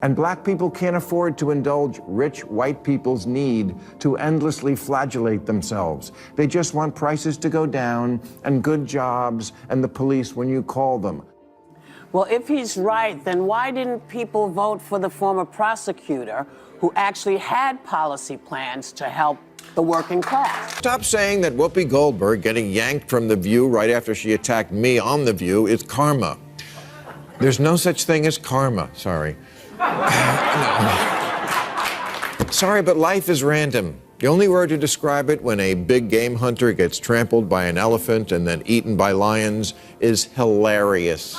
And black people can't afford to indulge rich white people's need to endlessly flagellate themselves. They just want prices to go down and good jobs and the police when you call them. Well, if he's right, then why didn't people vote for the former prosecutor who actually had policy plans to help the working class? Stop saying that Whoopi Goldberg getting yanked from The View right after she attacked me on The View is karma. There's no such thing as karma, sorry. Sorry, but life is random. The only word to describe it when a big game hunter gets trampled by an elephant and then eaten by lions is hilarious.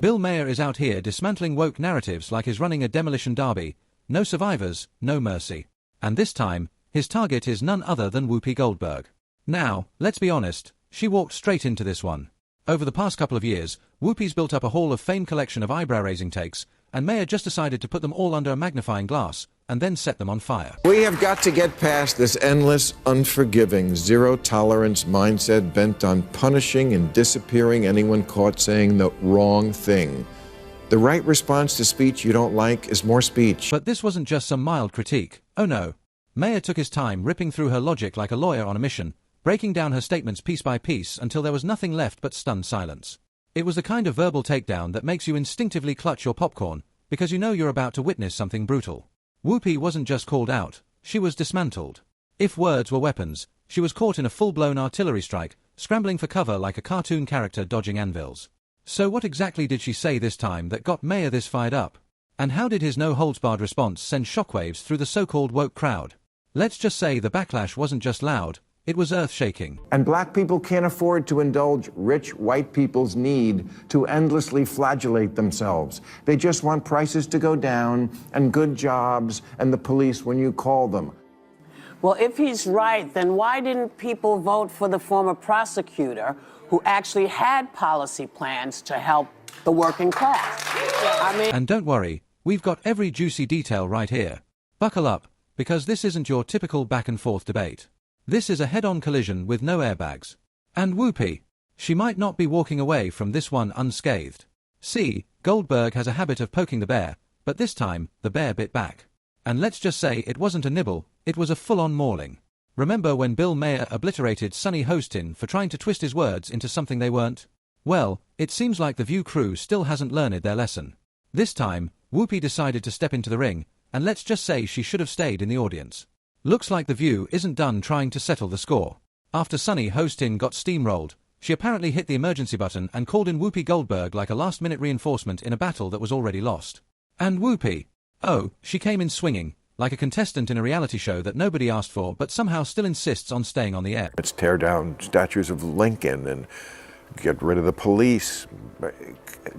Bill Maher is out here dismantling woke narratives like he's running a demolition derby. No survivors, no mercy. And this time, his target is none other than Whoopi Goldberg. Now, let's be honest, she walked straight into this one. Over the past couple of years, Whoopi's built up a Hall of Fame collection of eyebrow-raising takes, and Maher just decided to put them all under a magnifying glass and then set them on fire. We have got to get past this endless, unforgiving, zero-tolerance mindset bent on punishing and disappearing anyone caught saying the wrong thing. The right response to speech you don't like is more speech. But this wasn't just some mild critique. Oh no. Maher took his time ripping through her logic like a lawyer on a mission, breaking down her statements piece by piece until there was nothing left but stunned silence. It was the kind of verbal takedown that makes you instinctively clutch your popcorn, because you know you're about to witness something brutal. Whoopi wasn't just called out, she was dismantled. If words were weapons, she was caught in a full-blown artillery strike, scrambling for cover like a cartoon character dodging anvils. So what exactly did she say this time that got Maher this fired up? And how did his no-holds-barred response send shockwaves through the so-called woke crowd? Let's just say the backlash wasn't just loud, it was earth-shaking. And black people can't afford to indulge rich white people's need to endlessly flagellate themselves. They just want prices to go down and good jobs and the police when you call them. Well, if he's right, then why didn't people vote for the former prosecutor who actually had policy plans to help the working class? And don't worry, we've got every juicy detail right here. Buckle up, because this isn't your typical back-and-forth debate. This is a head-on collision with no airbags. And Whoopi, she might not be walking away from this one unscathed. See, Goldberg has a habit of poking the bear, but this time, the bear bit back. And let's just say it wasn't a nibble, it was a full-on mauling. Remember when Bill Maher obliterated Sonny Hostin for trying to twist his words into something they weren't? Well, it seems like the View crew still hasn't learned their lesson. This time, Whoopi decided to step into the ring, and let's just say she should have stayed in the audience. Looks like the View isn't done trying to settle the score. After Sonny Hostin got steamrolled, she apparently hit the emergency button and called in Whoopi Goldberg like a last-minute reinforcement in a battle that was already lost. And Whoopi, oh, she came in swinging, like a contestant in a reality show that nobody asked for but somehow still insists on staying on the air. Let's tear down statues of Lincoln and get rid of the police.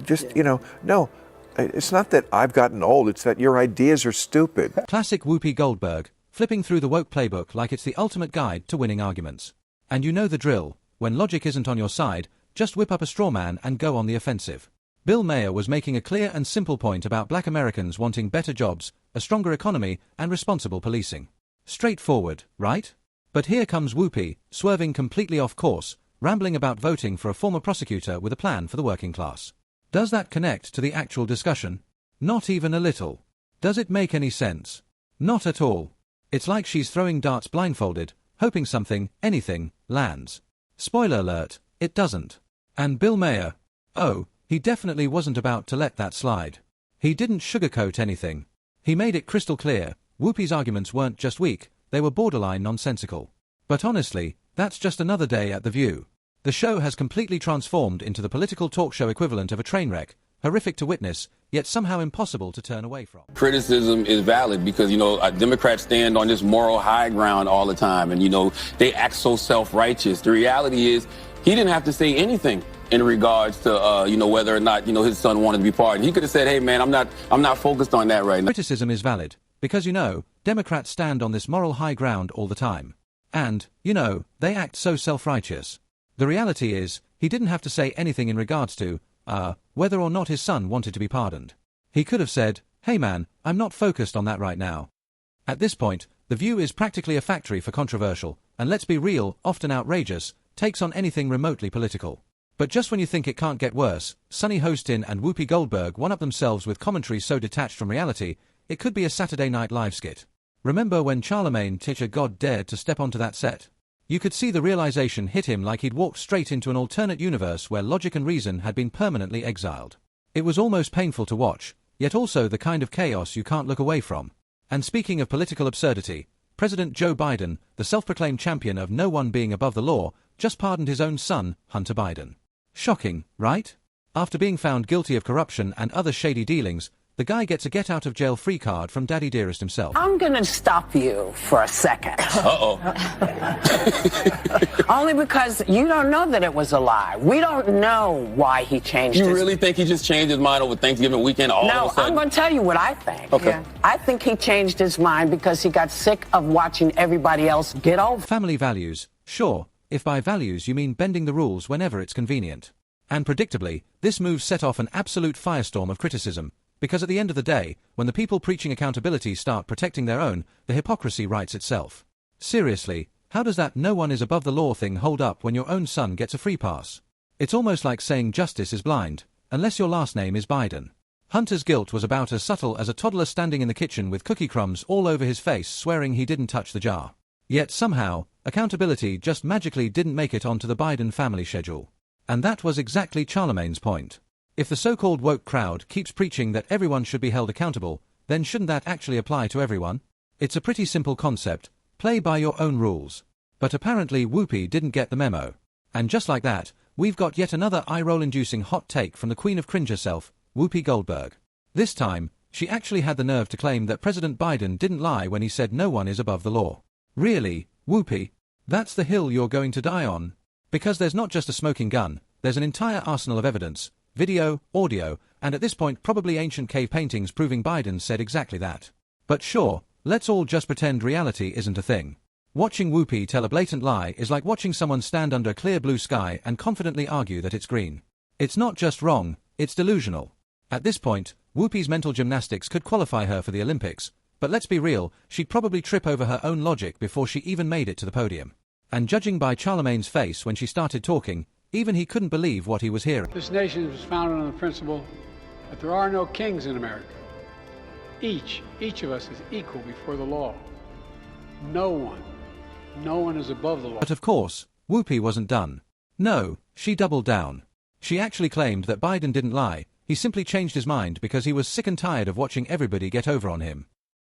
Just, no, it's not that I've gotten old, it's that your ideas are stupid. Classic Whoopi Goldberg, flipping through the woke playbook like it's the ultimate guide to winning arguments. And you know the drill, when logic isn't on your side, just whip up a straw man and go on the offensive. Bill Maher was making a clear and simple point about black Americans wanting better jobs, a stronger economy, and responsible policing. Straightforward, right? But here comes Whoopi, swerving completely off course, rambling about voting for a former prosecutor with a plan for the working class. Does that connect to the actual discussion? Not even a little. Does it make any sense? Not at all. It's like she's throwing darts blindfolded, hoping something, anything, lands. Spoiler alert, it doesn't. And Bill Maher, oh, he definitely wasn't about to let that slide. He didn't sugarcoat anything. He made it crystal clear, Whoopi's arguments weren't just weak, they were borderline nonsensical. But honestly, that's just another day at The View. The show has completely transformed into the political talk show equivalent of a train wreck, horrific to witness, yet somehow impossible to turn away from. Criticism is valid because, Democrats stand on this moral high ground all the time and, they act so self-righteous. The reality is he didn't have to say anything in regards to, whether or not, his son wanted to be pardoned. He could have said, hey, man, I'm not focused on that right now. Criticism is valid because, Democrats stand on this moral high ground all the time. And, they act so self-righteous. The reality is, he didn't have to say anything in regards to, whether or not his son wanted to be pardoned. He could have said, hey man, I'm not focused on that right now. At this point, The View is practically a factory for controversial, and let's be real, often outrageous, takes on anything remotely political. But just when you think it can't get worse, Sonny Hostin and Whoopi Goldberg one-up themselves with commentary so detached from reality, it could be a Saturday Night Live skit. Remember when Charlemagne Teacher God dared to step onto that set? You could see the realization hit him like he'd walked straight into an alternate universe where logic and reason had been permanently exiled. It was almost painful to watch, yet also the kind of chaos you can't look away from. And speaking of political absurdity, President Joe Biden, the self-proclaimed champion of no one being above the law, just pardoned his own son, Hunter Biden. Shocking, right? After being found guilty of corruption and other shady dealings, the guy gets a get-out-of-jail-free card from Daddy Dearest himself. I'm going to stop you for a second. Uh-oh. Only because you don't know that it was a lie. We don't know why he changed You his really think he just changed his mind over Thanksgiving weekend all No, of a sudden? I'm going to tell you what I think. Okay. Yeah. I think he changed his mind because he got sick of watching everybody else get over. Family values, sure, if by values you mean bending the rules whenever it's convenient. And predictably, this move set off an absolute firestorm of criticism, because at the end of the day, when the people preaching accountability start protecting their own, the hypocrisy writes itself. Seriously, how does that no one is above the law thing hold up when your own son gets a free pass? It's almost like saying justice is blind, unless your last name is Biden. Hunter's guilt was about as subtle as a toddler standing in the kitchen with cookie crumbs all over his face swearing he didn't touch the jar. Yet somehow, accountability just magically didn't make it onto the Biden family schedule. And that was exactly Charlemagne's point. If the so-called woke crowd keeps preaching that everyone should be held accountable, then shouldn't that actually apply to everyone? It's a pretty simple concept, play by your own rules. But apparently Whoopi didn't get the memo. And just like that, we've got yet another eye-roll-inducing hot take from the queen of cringe herself, Whoopi Goldberg. This time, she actually had the nerve to claim that President Biden didn't lie when he said no one is above the law. Really, Whoopi? That's the hill you're going to die on? Because there's not just a smoking gun, there's an entire arsenal of evidence, video, audio, and at this point probably ancient cave paintings proving Biden said exactly that. But sure, let's all just pretend reality isn't a thing. Watching Whoopi tell a blatant lie is like watching someone stand under a clear blue sky and confidently argue that it's green. It's not just wrong, it's delusional. At this point, Whoopi's mental gymnastics could qualify her for the Olympics, but let's be real, she'd probably trip over her own logic before she even made it to the podium. And judging by Charlemagne's face when she started talking, even he couldn't believe what he was hearing. This nation was founded on the principle that there are no kings in America. Each of us is equal before the law. No one is above the law. But of course, Whoopi wasn't done. No, she doubled down. She actually claimed that Biden didn't lie, he simply changed his mind because he was sick and tired of watching everybody get over on him.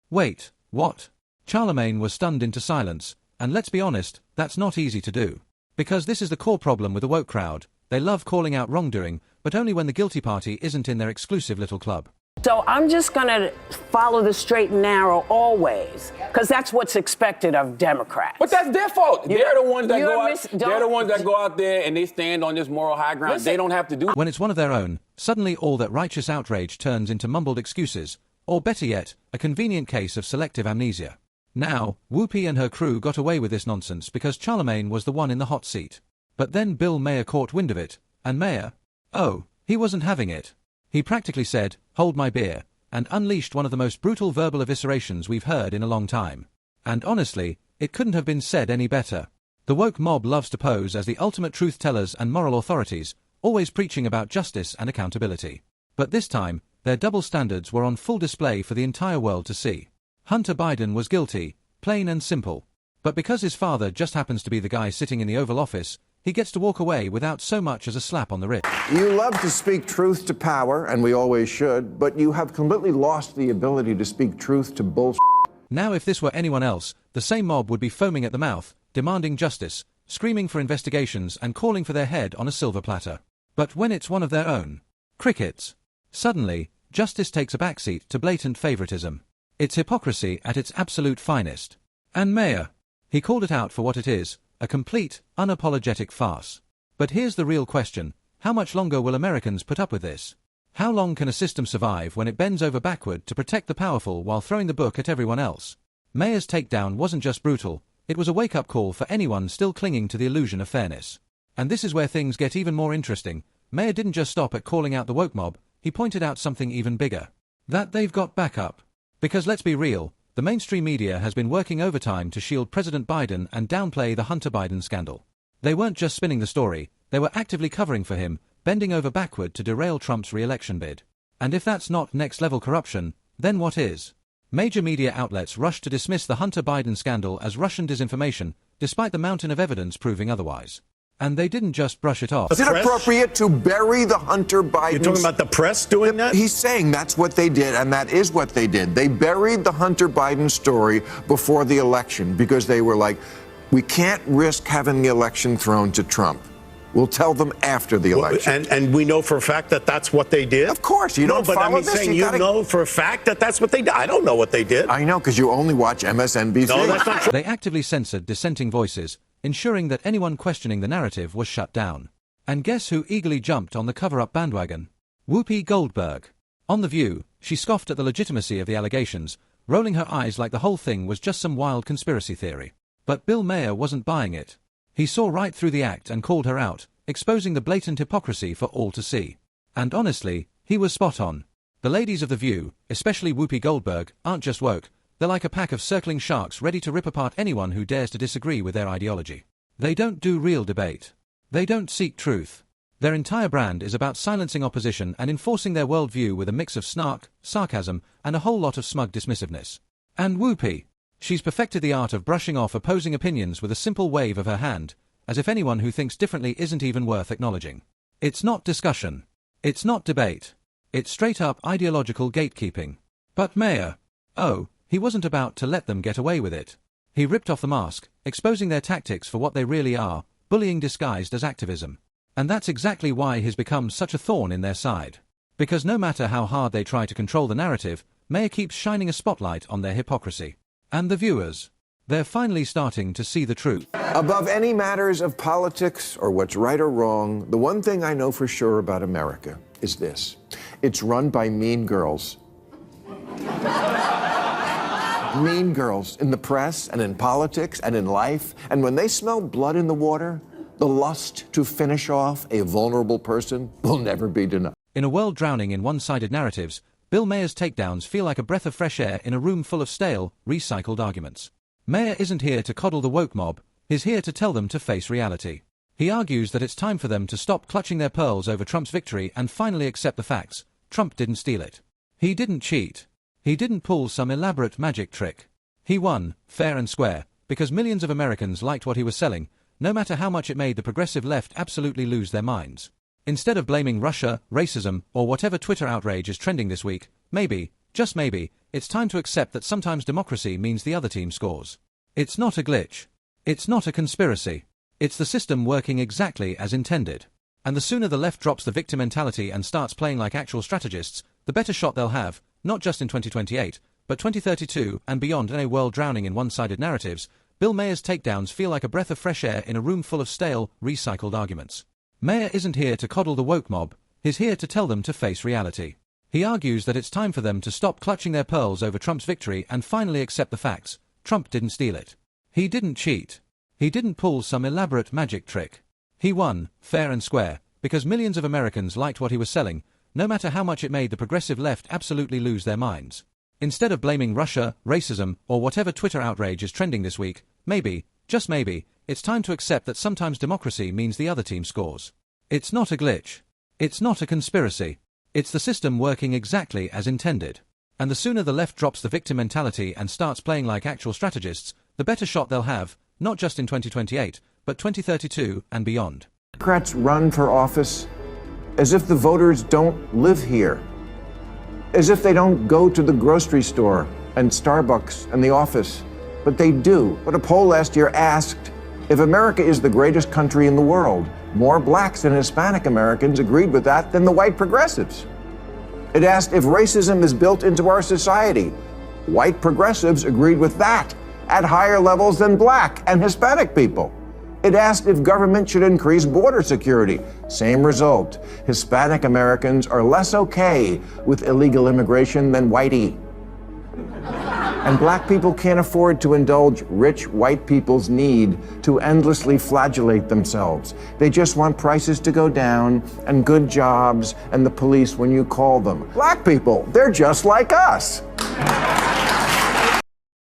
Wait, what? Charlemagne was stunned into silence, and let's be honest, that's not easy to do. Because this is the core problem with the woke crowd, they love calling out wrongdoing, but only when the guilty party isn't in their exclusive little club. So I'm just going to follow the straight and narrow always, because that's what's expected of Democrats. But that's their fault. They're the ones that you're go out. miss- They're the ones that go out there and they stand on this moral high ground. Listen, they don't have to do. When it's one of their own, suddenly all that righteous outrage turns into mumbled excuses, or better yet, a convenient case of selective amnesia. Now, Whoopi and her crew got away with this nonsense because Charlemagne was the one in the hot seat. But then Bill Mayer caught wind of it, and Mayer, oh, he wasn't having it. He practically said, "Hold my beer," and unleashed one of the most brutal verbal eviscerations we've heard in a long time. And honestly, it couldn't have been said any better. The woke mob loves to pose as the ultimate truth tellers and moral authorities, always preaching about justice and accountability. But this time, their double standards were on full display for the entire world to see. Hunter Biden was guilty, plain and simple. But because his father just happens to be the guy sitting in the Oval Office, he gets to walk away without so much as a slap on the wrist. You love to speak truth to power, and we always should, but you have completely lost the ability to speak truth to bullshit. Now if this were anyone else, the same mob would be foaming at the mouth, demanding justice, screaming for investigations and calling for their head on a silver platter. But when it's one of their own, crickets. Suddenly, justice takes a backseat to blatant favoritism. It's hypocrisy at its absolute finest. And Mayer, he called it out for what it is, a complete, unapologetic farce. But here's the real question, how much longer will Americans put up with this? How long can a system survive when it bends over backward to protect the powerful while throwing the book at everyone else? Mayer's takedown wasn't just brutal, it was a wake-up call for anyone still clinging to the illusion of fairness. And this is where things get even more interesting. Mayer didn't just stop at calling out the woke mob, he pointed out something even bigger. That they've got backup. Because let's be real, the mainstream media has been working overtime to shield President Biden and downplay the Hunter Biden scandal. They weren't just spinning the story, They were actively covering for him, bending over backward to derail Trump's re-election bid. And if that's not next-level corruption, then what is? Major media outlets rushed to dismiss the Hunter Biden scandal as Russian disinformation, despite the mountain of evidence proving otherwise. And they didn't just brush it off. Is it appropriate to bury the Hunter Biden? You're talking about the press doing that? He's saying that's what they did, and that is what they did. They buried the Hunter Biden story before the election because they were like, we can't risk having the election thrown to Trump. We'll tell them after the election. And we know for a fact that that's what they did? Of course. You don't but follow I mean, this. saying you know for a fact that that's what they did. I don't know what they did. I know, because you only watch MSNBC. No, that's not true. They actively censored dissenting voices, ensuring that anyone questioning the narrative was shut down. And guess who eagerly jumped on the cover-up bandwagon? Whoopi Goldberg. On The View, she scoffed at the legitimacy of the allegations, rolling her eyes like the whole thing was just some wild conspiracy theory. But Bill Maher wasn't buying it. He saw right through the act and called her out, exposing the blatant hypocrisy for all to see. And honestly, he was spot on. The ladies of The View, especially Whoopi Goldberg, aren't just woke, they're like a pack of circling sharks ready to rip apart anyone who dares to disagree with their ideology. They don't do real debate. They don't seek truth. Their entire brand is about silencing opposition and enforcing their worldview with a mix of snark, sarcasm, and a whole lot of smug dismissiveness. And Whoopi, she's perfected the art of brushing off opposing opinions with a simple wave of her hand, as if anyone who thinks differently isn't even worth acknowledging. It's not discussion. It's not debate. It's straight-up ideological gatekeeping. But Maher, oh, he wasn't about to let them get away with it. He ripped off the mask, exposing their tactics for what they really are, bullying disguised as activism. And that's exactly why he's become such a thorn in their side. Because no matter how hard they try to control the narrative, Maher keeps shining a spotlight on their hypocrisy. And the viewers, they're finally starting to see the truth. Above any matters of politics or what's right or wrong, the one thing I know for sure about America is this. It's run by mean girls. Mean girls in the press and in politics and in life. And when they smell blood in the water, the lust to finish off a vulnerable person will never be denied. In a world drowning in one-sided narratives, Bill Maher's takedowns feel like a breath of fresh air in a room full of stale, recycled arguments. Maher isn't here to coddle the woke mob, he's here to tell them to face reality. He argues that it's time for them to stop clutching their pearls over Trump's victory and finally accept the facts. Trump didn't steal it. He didn't cheat. He didn't pull some elaborate magic trick. He won, fair and square, because millions of Americans liked what he was selling, no matter how much it made the progressive left absolutely lose their minds. Instead of blaming Russia, racism, or whatever Twitter outrage is trending this week, maybe, just maybe, it's time to accept that sometimes democracy means the other team scores. It's not a glitch. It's not a conspiracy. It's the system working exactly as intended. And the sooner the left drops the victim mentality and starts playing like actual strategists, the better shot they'll have, not just in 2028, but 2032 and beyond. In a world drowning in one-sided narratives, Bill Maher's takedowns feel like a breath of fresh air in a room full of stale, recycled arguments. Maher isn't here to coddle the woke mob, he's here to tell them to face reality. He argues that it's time for them to stop clutching their pearls over Trump's victory and finally accept the facts. Trump didn't steal it. He didn't cheat. He didn't pull some elaborate magic trick. He won, fair and square, because millions of Americans liked what he was selling, no matter how much it made the progressive left absolutely lose their minds. Instead of blaming Russia, racism, or whatever Twitter outrage is trending this week, maybe, just maybe, it's time to accept that sometimes democracy means the other team scores. It's not a glitch. It's not a conspiracy. It's the system working exactly as intended. And the sooner the left drops the victim mentality and starts playing like actual strategists, the better shot they'll have, not just in 2028, but 2032 and beyond. Democrats run for office as if the voters don't live here, as if they don't go to the grocery store and Starbucks and the office, but they do. But a poll last year asked, if America is the greatest country in the world, more blacks and Hispanic Americans agreed with that than the white progressives. It asked if racism is built into our society. White progressives agreed with that at higher levels than black and Hispanic people. It asked if government should increase border security. Same result. Hispanic Americans are less okay with illegal immigration than whitey. And black people can't afford to indulge rich white people's need to endlessly flagellate themselves. They just want prices to go down and good jobs and the police when you call them. Black people, they're just like us.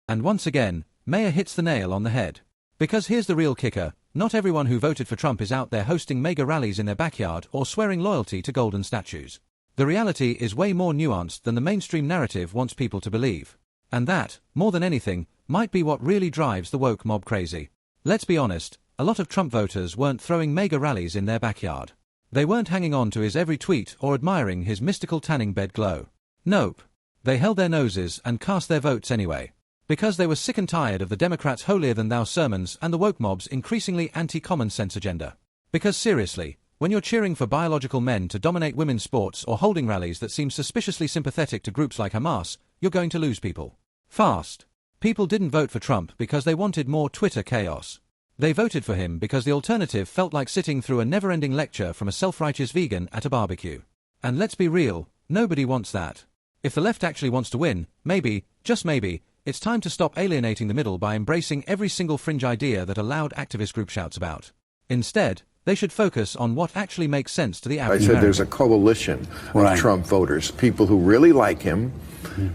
And once again, Maher hits the nail on the head. Because here's the real kicker, not everyone who voted for Trump is out there hosting mega rallies in their backyard or swearing loyalty to golden statues. The reality is way more nuanced than the mainstream narrative wants people to believe. And that, more than anything, might be what really drives the woke mob crazy. Let's be honest, a lot of Trump voters weren't throwing mega rallies in their backyard. They weren't hanging on to his every tweet or admiring his mystical tanning bed glow. Nope. They held their noses and cast their votes anyway. Because they were sick and tired of the Democrats' holier-than-thou sermons and the woke mob's increasingly anti-common sense agenda. Because seriously, when you're cheering for biological men to dominate women's sports or holding rallies that seem suspiciously sympathetic to groups like Hamas, you're going to lose people. Fast. People didn't vote for Trump because they wanted more Twitter chaos. They voted for him because the alternative felt like sitting through a never-ending lecture from a self-righteous vegan at a barbecue. And let's be real, nobody wants that. If the left actually wants to win, maybe, just maybe, it's time to stop alienating the middle by embracing every single fringe idea that a loud activist group shouts about. Instead, they should focus on what actually makes sense to the average I said American. there's a coalition of Trump voters, people who really like him.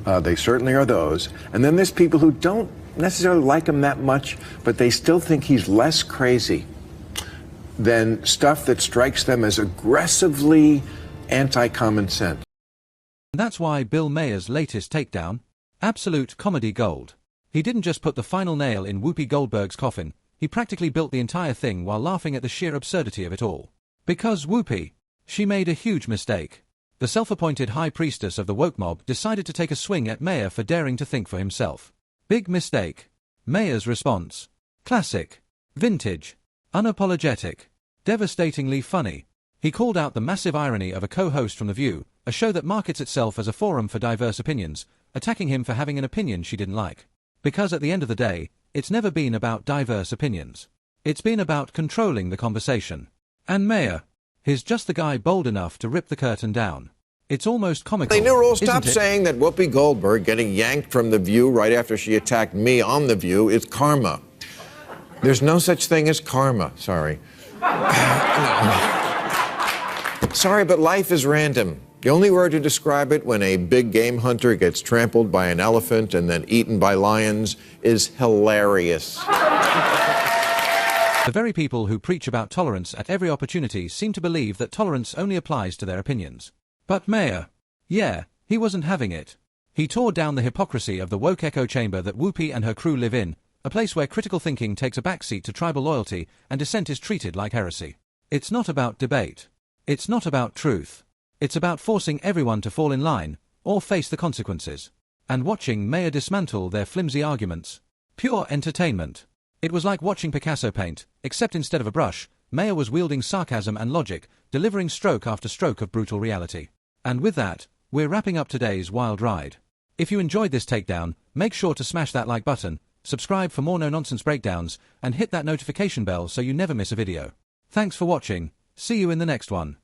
They certainly are those. And then there's people who don't necessarily like him that much, but they still think he's less crazy than stuff that strikes them as aggressively anti-common sense. That's why Bill Mayer's latest takedown, absolute comedy gold. He didn't just put the final nail in Whoopi Goldberg's coffin, he practically built the entire thing while laughing at the sheer absurdity of it all. Because Whoopi, she made a huge mistake. The self-appointed high priestess of the woke mob decided to take a swing at Mayer for daring to think for himself. Big mistake. Mayer's response. Classic. Vintage. Unapologetic. Devastatingly funny. He called out the massive irony of a co-host from The View, a show that markets itself as a forum for diverse opinions, attacking him for having an opinion she didn't like. Because at the end of the day, it's never been about diverse opinions. It's been about controlling the conversation. And Mayer, he's just the guy bold enough to rip the curtain down. It's almost comical. They knew rules. isn't Stop it? saying that Whoopi Goldberg getting yanked from The View right after she attacked me on The View is karma. There's no such thing as karma. Sorry. Sorry, but life is random. The only word to describe it when a big game hunter gets trampled by an elephant and then eaten by lions is hilarious. The very people who preach about tolerance at every opportunity seem to believe that tolerance only applies to their opinions. But Mayer, yeah, he wasn't having it. He tore down the hypocrisy of the woke echo chamber that Whoopi and her crew live in, a place where critical thinking takes a backseat to tribal loyalty and dissent is treated like heresy. It's not about debate. It's not about truth. It's about forcing everyone to fall in line, or face the consequences. And watching Mayer dismantle their flimsy arguments. Pure entertainment. It was like watching Picasso paint, except instead of a brush, Mayer was wielding sarcasm and logic, delivering stroke after stroke of brutal reality. And with that, we're wrapping up today's wild ride. If you enjoyed this takedown, make sure to smash that like button, subscribe for more no-nonsense breakdowns, and hit that notification bell so you never miss a video. Thanks for watching, see you in the next one.